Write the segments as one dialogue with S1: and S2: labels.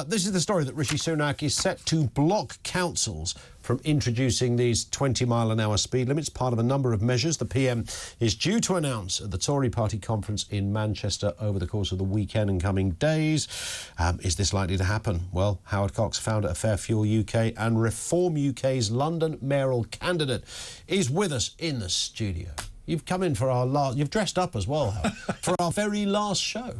S1: This is the story that Rishi Sunak is set to block councils from introducing these 20-mile-an-hour speed limits, part of a number of measures the PM is due to announce at the Tory party conference in Manchester over the course of the weekend and coming days. Is this likely to happen? Well, Howard Cox, founder of Fair Fuel UK and Reform UK's London mayoral candidate, is with us in the studio. You've come in for our last... You've dressed up as well, Howard, for our very last show.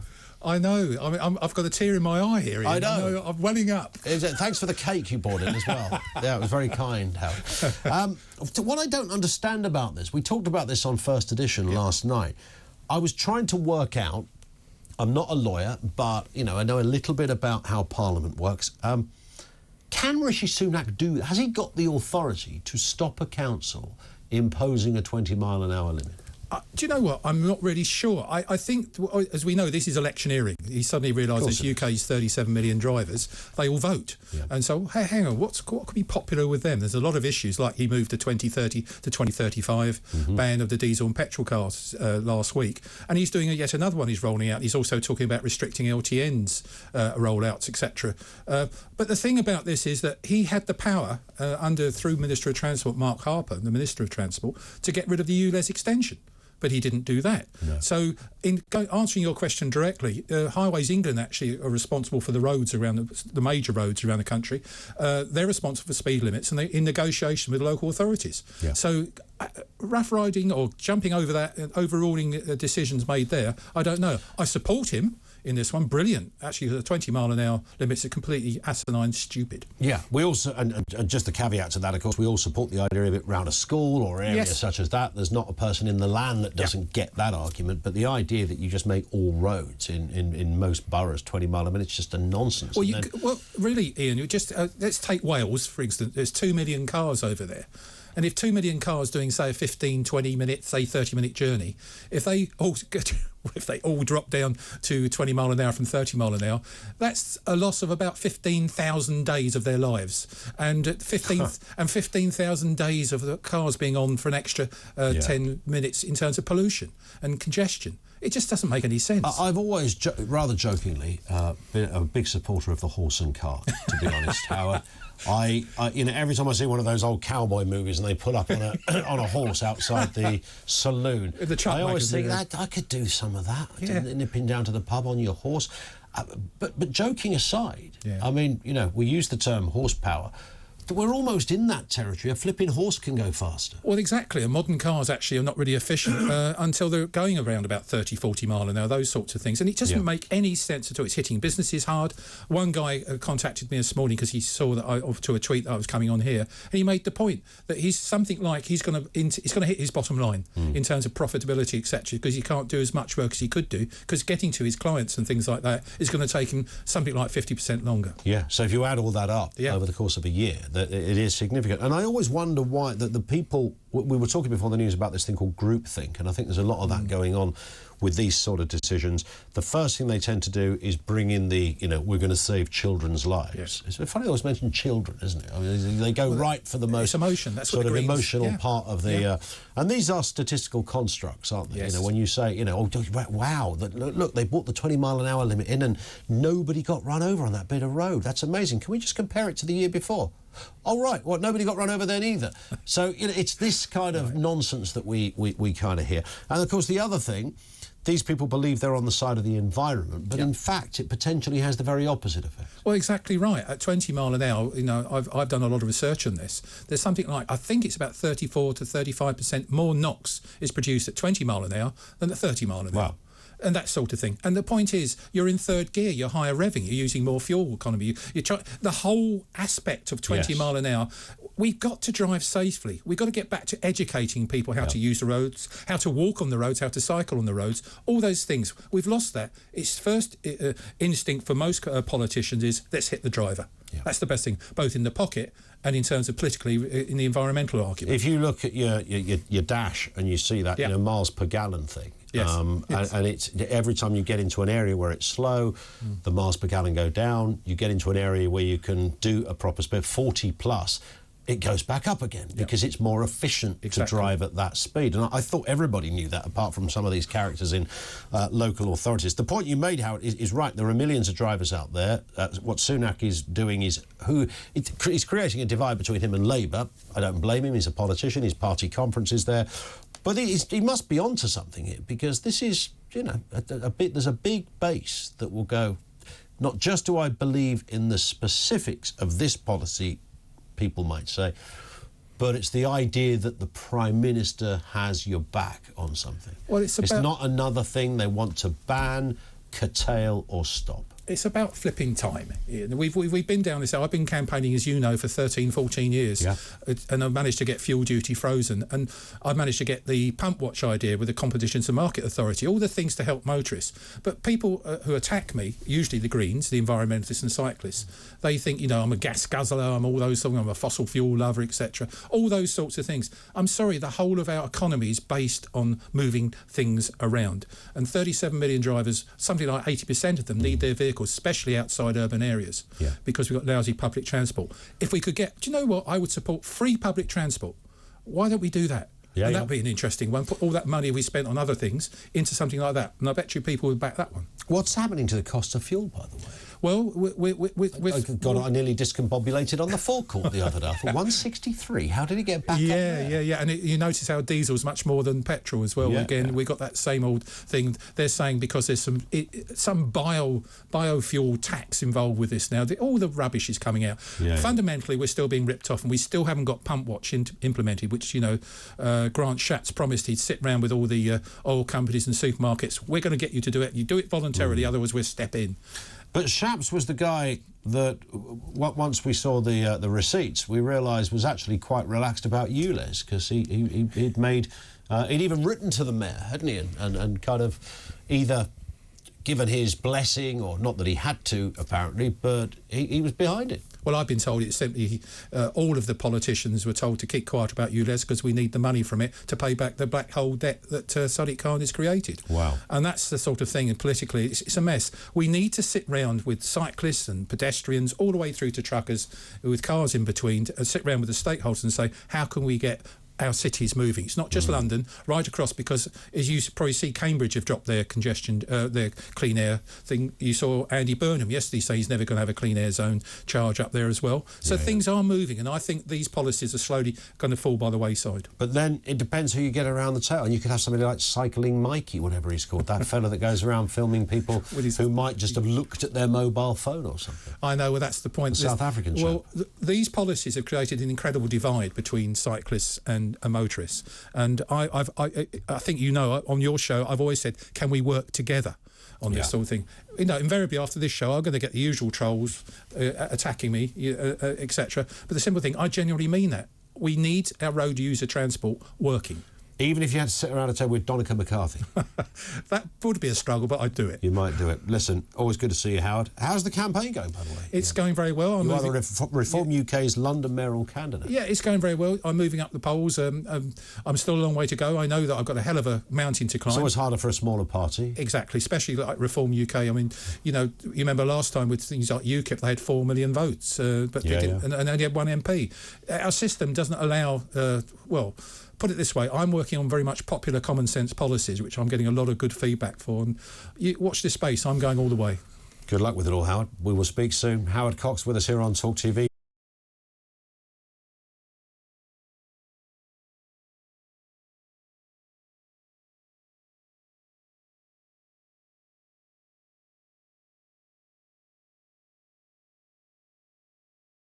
S2: I know. I mean, I've got a tear in my eye here. Ian.
S1: I know.
S2: I'm welling up.
S1: Thanks for the cake you brought in as well. Yeah, it was very kind, Howard. What I don't understand about this, we talked about this on First Edition last night. I was trying to work out, I'm not a lawyer, but, you know, I know a little bit about how Parliament works. Can Rishi Sunak do... Has he got the authority to stop a council imposing a 20-mile-an-hour limit?
S2: Do you know what? I'm not really sure. I think, as we know, this is electioneering. He suddenly realised this UK's 37 million drivers, they all vote. Yeah. And so, hey, hang on, what could be popular with them? There's a lot of issues, like he moved to 2030 to 2035, ban of the diesel and petrol cars last week. And he's doing yet another one he's rolling out. He's also talking about restricting LTNs rollouts, etc. But the thing about this is that he had the power, through Minister of Transport, Mark Harper, the Minister of Transport, to get rid of the ULEZ extension. But he didn't do that. No. So, answering your question directly, Highways England actually are responsible for the roads around the major roads around the country. They're responsible for speed limits, and they're in negotiation with local authorities. Yeah. So, rough riding or jumping over that, overruling decisions made there, I don't know. I support him in this one. Brilliant. Actually, the 20-mile-an-hour limits are completely asinine stupid. Yeah, we also, and just the caveat to that, of course, we all support the idea of it around a school or area such as that. There's not a person in the land that doesn't get that argument, but the idea that you just make all roads in most boroughs 20 mile a minute is just a nonsense. Well, well really, Ian, you just let's take Wales, for instance. There's 2 million cars over there. And if 2 million cars doing, say, a 15, 20 minute, say 30-minute journey, if they all drop down to 20 mile an hour from 30 mile an hour, that's a loss of about 15,000 days of their lives. And 15,000 days of the cars being on for an extra 10 minutes in terms of pollution and congestion. It just doesn't make any sense.
S1: I've always, rather jokingly, been a big supporter of the horse and cart, to be honest, Howard. You know, every time I see one of those old cowboy movies and they pull up on a horse outside the saloon, I always think that I could do some of that. Nipping down to the pub on your horse. But joking aside, I mean, you know, we use the term horsepower. We're almost in that territory. A flipping horse can go faster.
S2: Well, exactly. And modern cars actually are not really efficient until they're going around about 30, 40 mile an hour, those sorts of things. And it doesn't make any sense at all. It's hitting businesses hard. One guy contacted me this morning because he saw that to a tweet that I was coming on here, and he made the point that he's something like he's going to hit his bottom line in terms of profitability, etc., because he can't do as much work as he could do, because getting to his clients and things like that is going to take him something like 50% longer.
S1: Yeah. So if you add all that up over the course of a year, that it is significant. And I always wonder why the people... We were talking before the news about this thing called groupthink, and I think there's a lot of that going on with these sort of decisions. The first thing they tend to do is bring in the, you know, we're going to save children's lives. Yes. It's funny they always mention children, isn't it? I mean, they go right for the most
S2: emotion. That's
S1: sort
S2: of
S1: emotional part of the... and these are statistical constructs, aren't they? Yes. You know, when you say, you know, oh, wow, look, they brought the 20-mile-an-hour limit in and nobody got run over on that bit of road. That's amazing. Can we just compare it to the year before? Oh, right. Well, nobody got run over then either. So, you know, it's this kind of nonsense that we kind of hear. And, of course, the other thing, these people believe they're on the side of the environment, but in fact, it potentially has the very opposite effect.
S2: Well, exactly right. At 20 mile an hour, you know, I've done a lot of research on this. There's something like, I think it's about 34 to 35% more NOx is produced at 20 mile an hour than at 30 mile an hour. And that sort of thing. And the point is, you're in third gear, you're higher revving, you're using more fuel economy. The whole aspect of 20 mile an hour, we've got to drive safely. We've got to get back to educating people how to use the roads, how to walk on the roads, how to cycle on the roads, all those things. We've lost that. Its first instinct for most politicians is, let's hit the driver. Yeah. That's the best thing, both in the pocket and in terms of politically, in the environmental argument.
S1: If you look at your dash and you see that, you know, miles per gallon thing, and it's every time you get into an area where it's slow, the miles per gallon go down. You get into an area where you can do a proper speed, 40 plus, it goes back up again because it's more efficient to drive at that speed. And I thought everybody knew that, apart from some of these characters in local authorities. The point you made, Howard, is right. There are millions of drivers out there. What Sunak is doing is he's creating a divide between him and Labour. I don't blame him. He's a politician. His party conference is there. But he must be onto something here, because this is, you know, there's a big base that will go, not just do I believe in the specifics of this policy, people might say, but it's the idea that the Prime Minister has your back on something. Well, it's not another thing they want to ban, curtail or stop.
S2: It's about flipping time. We've been down this. I've been campaigning, as you know, for 13, 14 years, and I've managed to get fuel duty frozen, and I've managed to get the pump watch idea with the Competition and Market Authority, all the things to help motorists. But people who attack me, usually the Greens, the environmentalists and cyclists, they think, you know, I'm a gas guzzler, I'm all those things, I'm a fossil fuel lover, etc. All those sorts of things. I'm sorry, the whole of our economy is based on moving things around, and 37 million drivers, something like 80% of them need their vehicles, especially outside urban areas, because we've got lousy public transport. If we could get, do you know what? I would support free public transport. Why don't we do that? And that would be an interesting one. Put all that money we spent on other things into something like that, and I bet you people would back that one.
S1: What's happening to the cost of fuel, by the way?
S2: Well,
S1: I nearly discombobulated on the forecourt the other day. I thought 163. How did it get back up there?
S2: And you notice how diesel's much more than petrol as well. We got that same old thing. They're saying because there's some biofuel tax involved with this now. All the rubbish is coming out. Fundamentally, we're still being ripped off, and we still haven't got pump watch implemented, which, you know, Grant Shapps promised he'd sit round with all the oil companies and supermarkets. We're going to get you to do it. You do it voluntarily, otherwise we'll step in.
S1: But Shapps was the guy that, once we saw the receipts, we realised was actually quite relaxed about ULEZ, because he'd made, he'd even written to the mayor, hadn't he, and kind of either given his blessing, or not that he had to, apparently, but he was behind it.
S2: Well, I've been told it's simply all of the politicians were told to keep quiet about ULEZ because we need the money from it to pay back the black hole debt that Sadiq Khan has created. Wow. And that's the sort of thing, and politically it's a mess. We need to sit round with cyclists and pedestrians all the way through to truckers with cars in between, sit round with the stakeholders and say, how can we get our cities moving? It's not just London, right across, because as you probably see, Cambridge have dropped their congestion, their clean air thing. You saw Andy Burnham yesterday say he's never going to have a clean air zone charge up there as well. So things are moving, and I think these policies are slowly going to fall by the wayside. But
S1: then it depends who you get around the tail, and you could have somebody like Cycling Mikey, whatever he's called, that fella that goes around filming people who might just have looked at their mobile phone or something.
S2: I know, well, that's the point.
S1: The South African chap.
S2: Well, these policies have created an incredible divide between cyclists and motorists, and I think, you know, on your show I've always said, can we work together on this sort of thing? You know, invariably after this show I'm going to get the usual trolls attacking me, etc. But the simple thing, I genuinely mean that. We need our road user transport working.
S1: Even if you had to sit around a table with Donica McCarthy?
S2: That would be a struggle, but I'd do it.
S1: You might do it. Listen, always good to see you, Howard. How's the campaign going, by the way?
S2: It's going very well.
S1: You are the Reform UK's London mayoral candidate. Yeah,
S2: it's going very well. I'm moving up the polls. I'm still a long way to go. I know that I've got a hell of a mountain to climb.
S1: It's always harder for a smaller party.
S2: Exactly, especially like Reform UK. I mean, you know, you remember last time with things like UKIP, they had 4 million votes, but they didn't, and only had one MP. Our system doesn't allow, well, put it this way, I'm working on very much popular common sense policies, which I'm getting a lot of good feedback for. And you watch this space, I'm going all the way.
S1: Good luck with it all, Howard. We will speak soon. Howard Cox with us here on Talk TV.